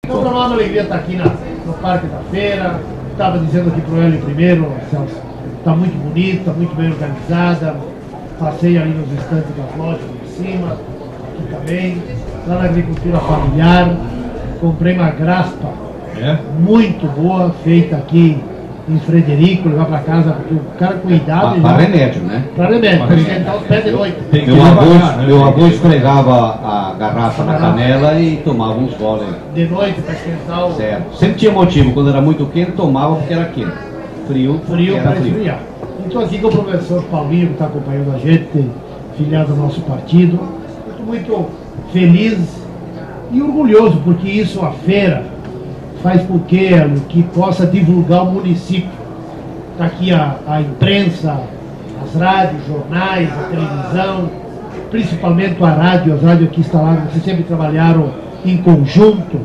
Então, para nós é uma alegria estar aqui no Parque da Feira. Estava dizendo aqui para o Hélio primeiro, Celso, está muito bonita, muito bem organizada. Passei ali nos estantes das lojas em cima, aqui também. Lá na agricultura familiar, comprei uma graspa muito boa, feita aqui em Frederico, levar para casa, porque o cara com idade... Para remédio, né? Para remédio, para esquentar os pés de noite. Meu avô esfregava a garrafa na canela e tomava uns goles. De noite, para esquentar o... Certo. Sempre tinha motivo, quando era muito quente, tomava porque era quente. Frio para esfriar. Então aqui com o professor Paulinho, que está acompanhando a gente, filiado ao nosso partido. Estou muito feliz e orgulhoso, porque isso, a feira, faz com que possa divulgar o município. Está aqui a imprensa, as rádios, jornais, a televisão, principalmente a rádio, as rádios aqui instaladas, vocês sempre trabalharam em conjunto,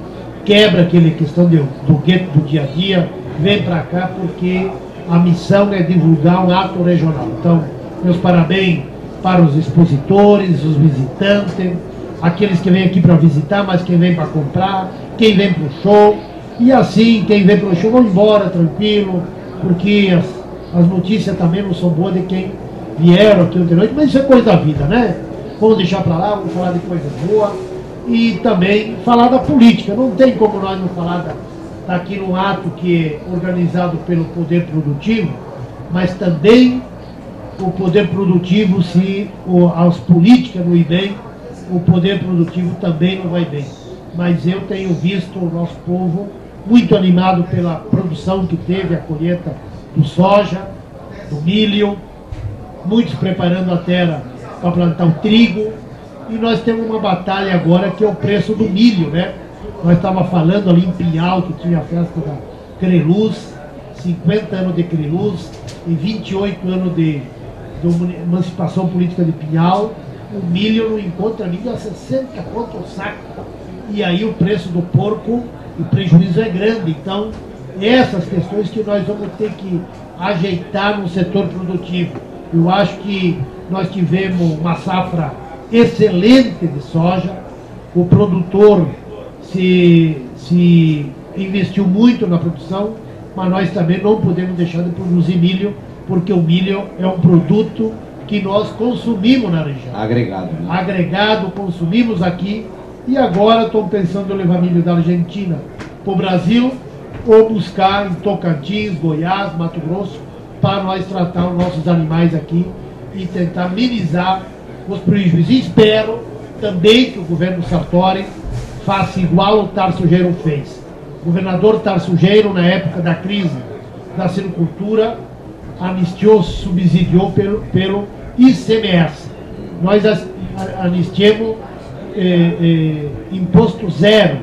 quebra aquela questão do gueto do dia a dia, vem para cá porque a missão é divulgar um ato regional. Então, meus parabéns para os expositores, os visitantes, aqueles que vêm aqui para visitar, mas quem vem para comprar, quem vem para o show. E assim, quem vem para o show, vão embora tranquilo, porque as notícias também não são boas de quem vieram aqui ontem à noite, mas isso é coisa da vida, né? Vamos deixar para lá, vamos falar de coisa boa e também falar da política. Não tem como nós não falar daqui num ato que é organizado pelo poder produtivo, mas também o poder produtivo, se as políticas não ir bem, o poder produtivo também não vai bem. Mas eu tenho visto o nosso povo muito animado pela produção que teve, a colheita do soja, do milho, muitos preparando a terra para plantar o trigo, e nós temos uma batalha agora que é o preço do milho, né? Nós estávamos falando ali em Pinhal, que tinha a festa da Creluz, 50 anos de Creluz e 28 anos de emancipação política de Pinhal. O milho não encontra milho a 60 conto o saco, e aí o preço do porco, o prejuízo é grande. Então, essas questões que nós vamos ter que ajeitar no setor produtivo. Eu acho que nós tivemos uma safra excelente de soja, o produtor se investiu muito na produção, mas nós também não podemos deixar de produzir milho, porque o milho é um produto que nós consumimos na região. Agregado. Né? Agregado, consumimos aqui. E agora estou pensando em levar milho da Argentina para o Brasil, ou buscar em Tocantins, Goiás, Mato Grosso, para nós tratar os nossos animais aqui e tentar minimizar os prejuízos. E espero também que o governo Sartori faça igual o Tarso Geiro fez. O governador Tarso Geiro, na época da crise da silvicultura, anistiou, subsidiou pelo ICMS. Nós anistiamos imposto zero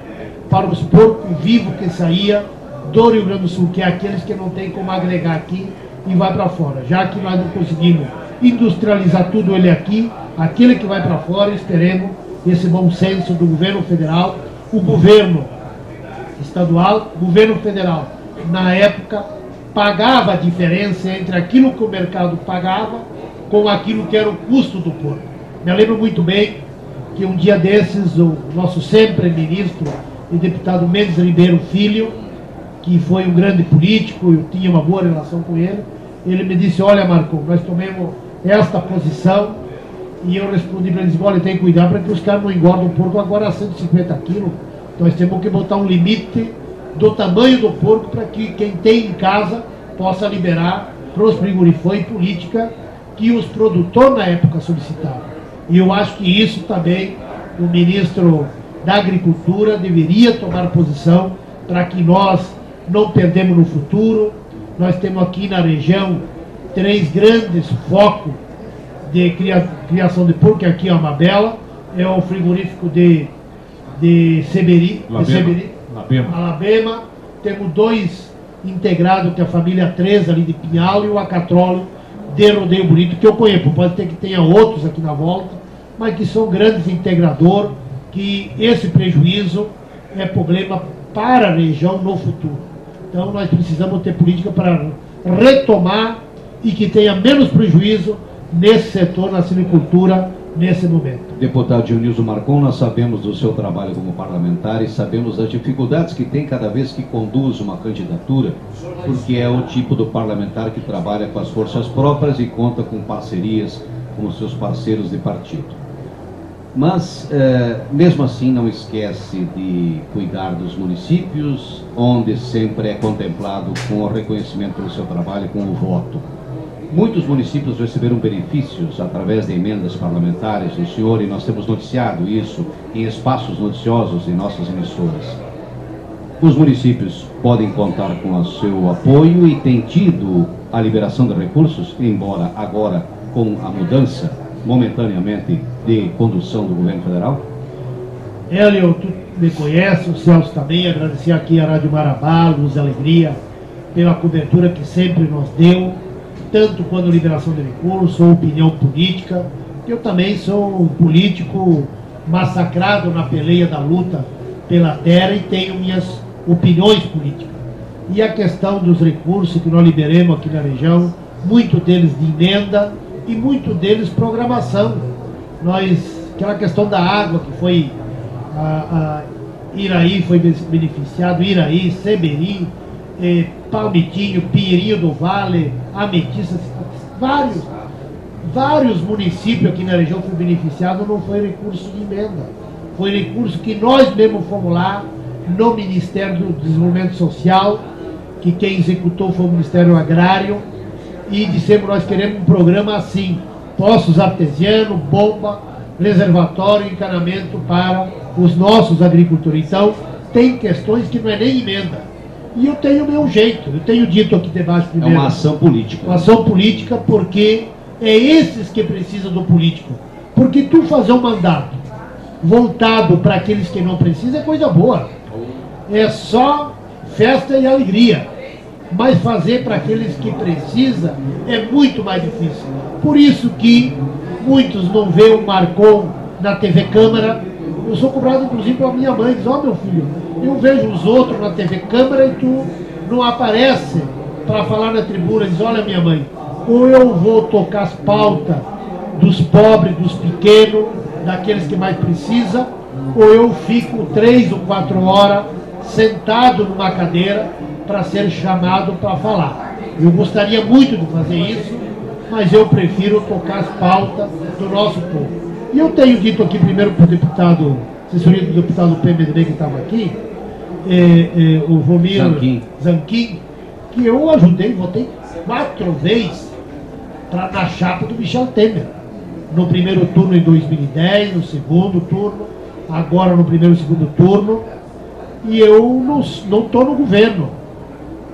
para os porcos vivos que saía do Rio Grande do Sul, que é aqueles que não tem como agregar aqui e vai para fora. Já que nós não conseguimos industrializar tudo ele aqui, aquele que vai para fora, esperemos esse bom senso do governo federal, o governo estadual, o governo federal, na época, pagava a diferença entre aquilo que o mercado pagava com aquilo que era o custo do porco. Me lembro muito bem que um dia desses, o nosso sempre ministro e deputado Mendes Ribeiro Filho, que foi um grande político, eu tinha uma boa relação com ele, ele me disse: olha, Marco, nós tomamos esta posição, e eu respondi para ele: olha, tem que cuidar para que os caras não engordam o porco agora a 150 quilos, nós temos que botar um limite do tamanho do porco para que quem tem em casa possa liberar para os frigoríficos, e política que os produtores na época solicitaram. E eu acho que isso também o ministro da Agricultura deveria tomar posição para que nós não perdemos no futuro. Nós temos aqui na região 3 grandes focos de criação de porco, que aqui é a Mabela, é o frigorífico de Seberi, Alabema. Temos 2 integrados, que é a família 3 ali de Pinhal, e o Acatróleo de Rodeio Bonito, que eu conheço. Pode ter que tenha outros aqui na volta, mas que são grandes integradores, que esse prejuízo é problema para a região no futuro. Então nós precisamos ter política para retomar e que tenha menos prejuízo nesse setor, na silvicultura, nesse momento. Deputado Dionilson Marcon, nós sabemos do seu trabalho como parlamentar e sabemos das dificuldades que tem cada vez que conduz uma candidatura, porque é o tipo do parlamentar que trabalha com as forças próprias e conta com parcerias com os seus parceiros de partido. Mas, mesmo assim, não esquece de cuidar dos municípios, onde sempre é contemplado com o reconhecimento pelo seu trabalho, com o voto. Muitos municípios receberam benefícios através de emendas parlamentares do senhor, e nós temos noticiado isso em espaços noticiosos em nossas emissoras. Os municípios podem contar com o seu apoio e têm tido a liberação de recursos, embora agora com a mudança, momentaneamente, de condução do governo federal? Hélio, tu me conhece, o Celso também, agradecer aqui a Rádio Marabá, Luz e Alegria, pela cobertura que sempre nos deu, tanto quando liberação de recursos ou opinião política. Eu também sou um político massacrado na peleia da luta pela terra e tenho minhas opiniões políticas. E a questão dos recursos que nós liberemos aqui na região, muito deles de emenda e muito deles programação. Aquela questão da água que foi Iraí foi beneficiado, Iraí, Seberi, Palmitinho, Pinheirinho do Vale, Ametista, vários municípios aqui na região foram beneficiados, não foi recurso de emenda, foi recurso que nós mesmos fomos lá no Ministério do Desenvolvimento Social, que quem executou foi o Ministério Agrário, e dissemos: nós queremos um programa assim, poços artesianos, bomba, reservatório, encanamento para os nossos agricultores. Então, tem questões que não é nem emenda. E eu tenho o meu jeito, eu tenho dito aqui debaixo primeiro. É uma ação política. Uma ação política, porque é esses que precisam do político. Porque tu fazer um mandato voltado para aqueles que não precisam é coisa boa. É só festa e alegria. Mas fazer para aqueles que precisam é muito mais difícil. Por isso que muitos não veem o Marcon na TV Câmara. Eu sou cobrado inclusive pela minha mãe, diz: ó, meu filho, eu vejo os outros na TV Câmara e tu não aparece para falar na tribuna. Diz: olha, minha mãe, ou eu vou tocar as pautas dos pobres, dos pequenos, daqueles que mais precisam, ou eu fico 3 ou 4 horas sentado numa cadeira para ser chamado para falar. Eu gostaria muito de fazer isso, mas eu prefiro tocar as pautas do nosso povo. E eu tenho dito aqui primeiro para o deputado, assessoria do deputado PMDB que estava aqui, o Vomir Zanquim, que eu ajudei, votei 4 vezes na chapa do Michel Temer. No primeiro turno em 2010, no segundo turno, agora no primeiro e segundo turno. E eu não estou no governo,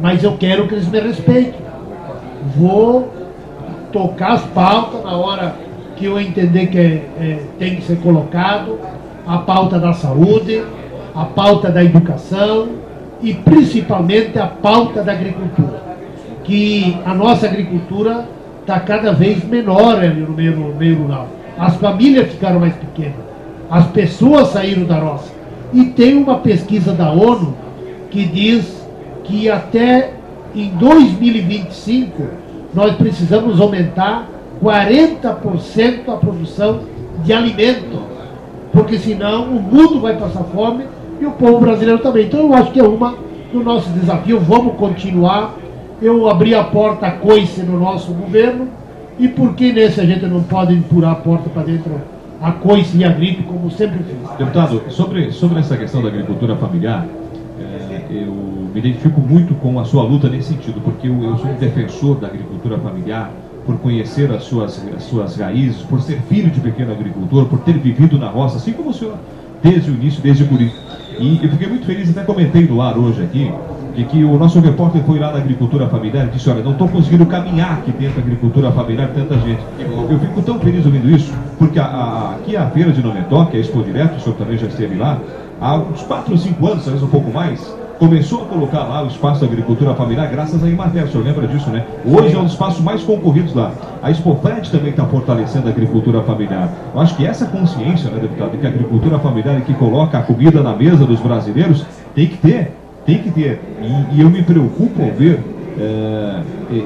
mas eu quero que eles me respeitem. Vou tocar as pautas na hora que eu entender que tem que ser colocado, a pauta da saúde, a pauta da educação e principalmente a pauta da agricultura. Que a nossa agricultura está cada vez menor ali no meio rural. As famílias ficaram mais pequenas, as pessoas saíram da roça. E tem uma pesquisa da ONU que diz que até em 2025 nós precisamos aumentar 40% a produção de alimento, porque senão o mundo vai passar fome e o povo brasileiro também. Então eu acho que é do nosso desafio. Vamos continuar. Eu abri a porta a coice no nosso governo, e por que nesse a gente não pode empurrar a porta para dentro a coice e a gripe, como sempre fiz? Deputado, sobre essa questão da agricultura familiar, eu me identifico muito com a sua luta nesse sentido, porque eu sou um defensor da agricultura familiar, por conhecer as suas raízes, por ser filho de pequeno agricultor, por ter vivido na roça, assim como o senhor, desde o início, desde o guri. E eu fiquei muito feliz, até comentei no ar hoje aqui, de que o nosso repórter foi lá na agricultura familiar e disse: olha, não estou conseguindo caminhar aqui dentro da agricultura familiar, tanta gente. Eu fico tão feliz ouvindo isso, porque aqui a feira de Nometó, que é a Expo Direto, o senhor também já esteve lá, há uns 4 ou 5 anos, talvez um pouco mais, começou a colocar lá o espaço da agricultura familiar graças à Imater, o senhor lembra disso, né? Hoje é um dos espaços mais concorridos lá. A Expofred também está fortalecendo a agricultura familiar. Eu acho que essa consciência, né, deputado, de que a agricultura familiar é que coloca a comida na mesa dos brasileiros, tem que ter. E eu me preocupo ao ver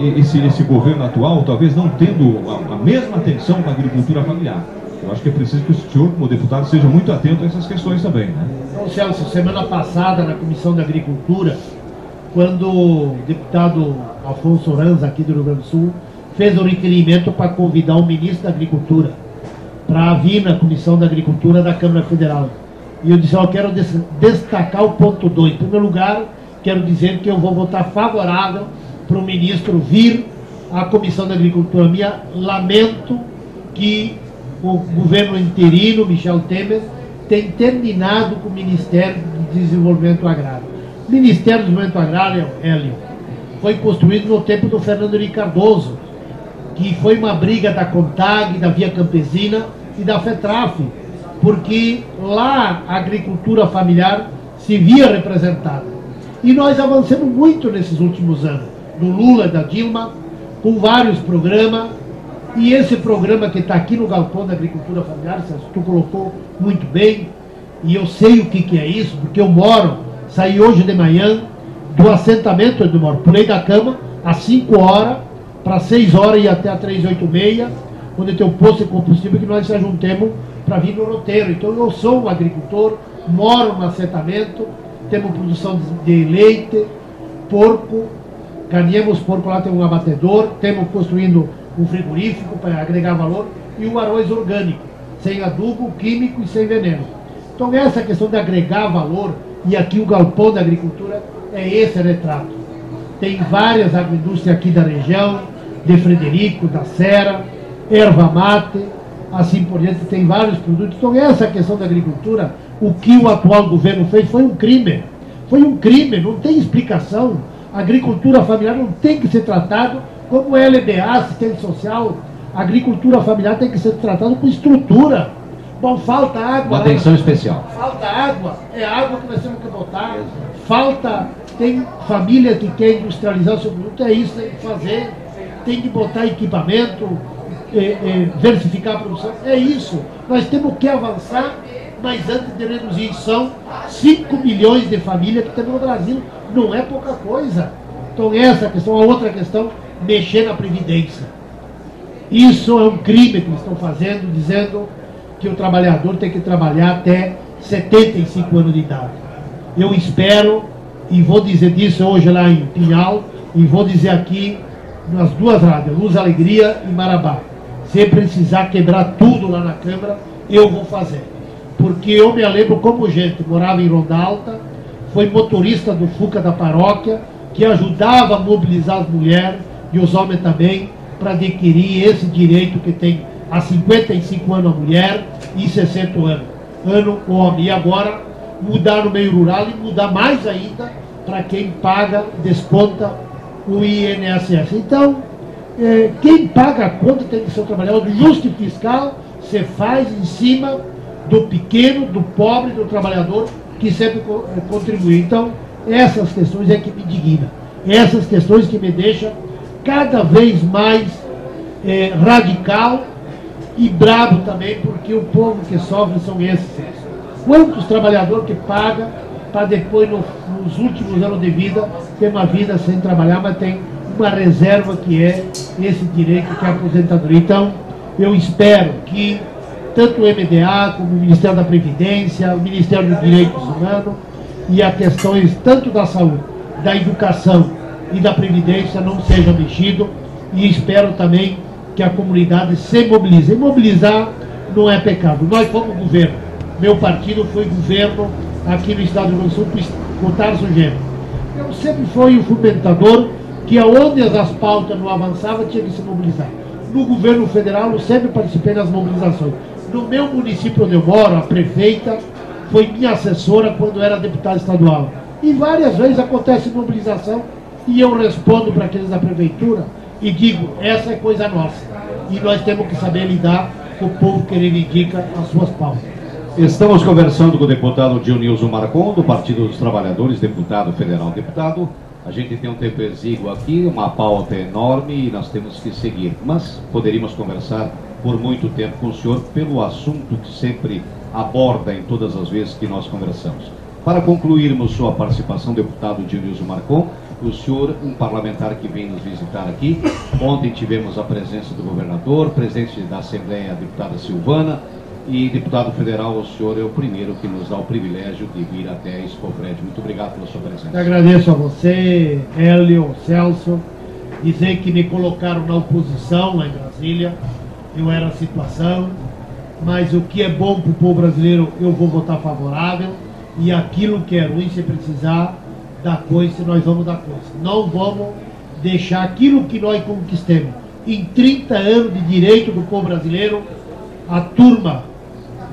esse governo atual talvez não tendo a mesma atenção com a agricultura familiar. Eu acho que é preciso que o senhor, como deputado, seja muito atento a essas questões também, né? Então, Celso, semana passada, na Comissão da Agricultura, quando o deputado Afonso Oranza, aqui do Rio Grande do Sul, fez um requerimento para convidar o ministro da Agricultura para vir na Comissão da Agricultura da Câmara Federal. E eu disse, eu quero destacar o ponto 2. Em primeiro lugar, quero dizer que eu vou votar favorável para o ministro vir à Comissão da Agricultura. Lamento que o governo interino, Michel Temer, tem terminado com o Ministério do Desenvolvimento Agrário. O Ministério do Desenvolvimento Agrário, Hélio, foi construído no tempo do Fernando Henrique Cardoso, que foi uma briga da CONTAG, da Via Campesina e da FETRAF, porque lá a agricultura familiar se via representada. E nós avançamos muito nesses últimos anos, do Lula, da Dilma, com vários programas, e esse programa que está aqui no Galpão da Agricultura Familiar, tu colocou muito bem, e eu sei o que é isso, porque eu saí hoje de manhã do assentamento onde eu moro, pulei da cama às 5 horas, para 6 horas e até às 3h36, onde tem o posto de combustível que nós se ajuntemos para vir no roteiro. Então eu sou um agricultor, moro no assentamento, temos produção de leite, porco, ganhamos porco lá, tem um abatedor, temos construindo um frigorífico para agregar valor e o arroz orgânico, sem adubo químico e sem veneno. Então essa questão de agregar valor, e aqui o Galpão da Agricultura é esse retrato. Tem várias agroindústrias aqui da região, de Frederico, da Serra, erva mate, assim por diante, tem vários produtos. Então essa questão da agricultura, o que o atual governo fez foi um crime. Foi um crime, não tem explicação. A agricultura familiar não tem que ser tratado como LDA, assistente social. A agricultura familiar tem que ser tratada com estrutura. Bom, falta água. Uma atenção especial. Falta água, é água que nós temos que botar. Falta, tem família que quer industrializar o seu produto, é isso que tem que fazer. Tem que botar equipamento, versificar a produção, é isso. Nós temos que avançar, mas antes de reduzir, são 5 milhões de famílias que temos no Brasil, não é pouca coisa. Então essa questão, a outra questão, mexer na Previdência. Isso é um crime que eles estão fazendo, dizendo que o trabalhador tem que trabalhar até 75 anos de idade. Eu espero, e vou dizer disso hoje lá em Pinhal, e vou dizer aqui nas duas rádios, Luz, Alegria e Marabá. Se precisar quebrar tudo lá na Câmara, eu vou fazer. Porque eu me lembro como gente, morava em Ronda Alta, foi motorista do FUCA da paróquia, que ajudava a mobilizar as mulheres e os homens também, para adquirir esse direito que tem há 55 anos a mulher e 60 anos o homem. E agora mudar no meio rural e mudar mais ainda para quem paga, desconta o INSS. Então, quem paga a conta tem que ser o trabalhador. O justo fiscal se faz em cima do pequeno, do pobre, do trabalhador que sempre contribui. Então, essas questões é que me indignam. Essas questões que me deixam cada vez mais radical e bravo também, porque o povo que sofre são esses. Quantos trabalhadores que pagam para depois, nos últimos anos de vida, ter uma vida sem trabalhar, mas tem uma reserva que é esse direito que é a aposentadoria. Então, eu espero que tanto o MDA, como o Ministério da Previdência, o Ministério dos Direitos Humanos e as questões tanto da saúde, da educação e da Previdência não sejam mexidos, e espero também que a comunidade se mobilize. E mobilizar não é pecado. Nós fomos governo. Meu partido foi governo aqui no estado do Rio Grande do Sul com o Tarso Genro. Eu sempre fui o fomentador que aonde as pautas não avançavam tinha que se mobilizar. No governo federal eu sempre participei das mobilizações. No meu município onde eu moro, a prefeita foi minha assessora quando era deputada estadual. E várias vezes acontece mobilização e eu respondo para aqueles da prefeitura e digo, essa é coisa nossa. E nós temos que saber lidar com o povo que reivindica as suas pautas. Estamos conversando com o deputado Dionilson Marcon, do Partido dos Trabalhadores, deputado federal. Deputado, a gente tem um tempo exíguo aqui, uma pauta enorme e nós temos que seguir. Mas poderíamos conversar por muito tempo com o senhor pelo assunto que sempre aborda em todas as vezes que nós conversamos. Para concluirmos sua participação, deputado Dionilson Marcon, O senhor, um parlamentar que vem nos visitar aqui. Ontem tivemos a presença do governador, presidente da Assembleia, a deputada Silvana, e deputado federal, o senhor é o primeiro que nos dá o privilégio de vir até a Expofred. Muito obrigado pela sua presença. Eu agradeço a você, Hélio, Celso, dizer que me colocaram na oposição lá em Brasília. Eu era a situação, mas o que é bom para o povo brasileiro eu vou votar favorável, e aquilo que é ruim, se precisar dar coisa, nós vamos dar coisa. Não vamos deixar aquilo que nós conquistamos em 30 anos de direito do povo brasileiro, a turma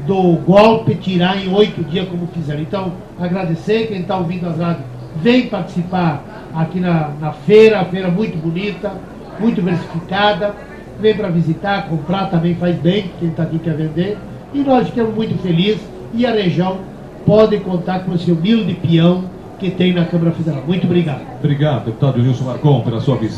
do golpe tirar em 8 dias como fizeram. Então, agradecer quem está ouvindo as rádios, vem participar aqui na feira, a feira muito bonita, muito diversificada, vem para visitar, comprar também faz bem, quem está aqui quer vender, e nós ficamos muito felizes, e a região pode contar com esse humilde peão que tem na Câmara Federal. Muito obrigado. Obrigado, deputado Nilson Marcon, pela sua visita.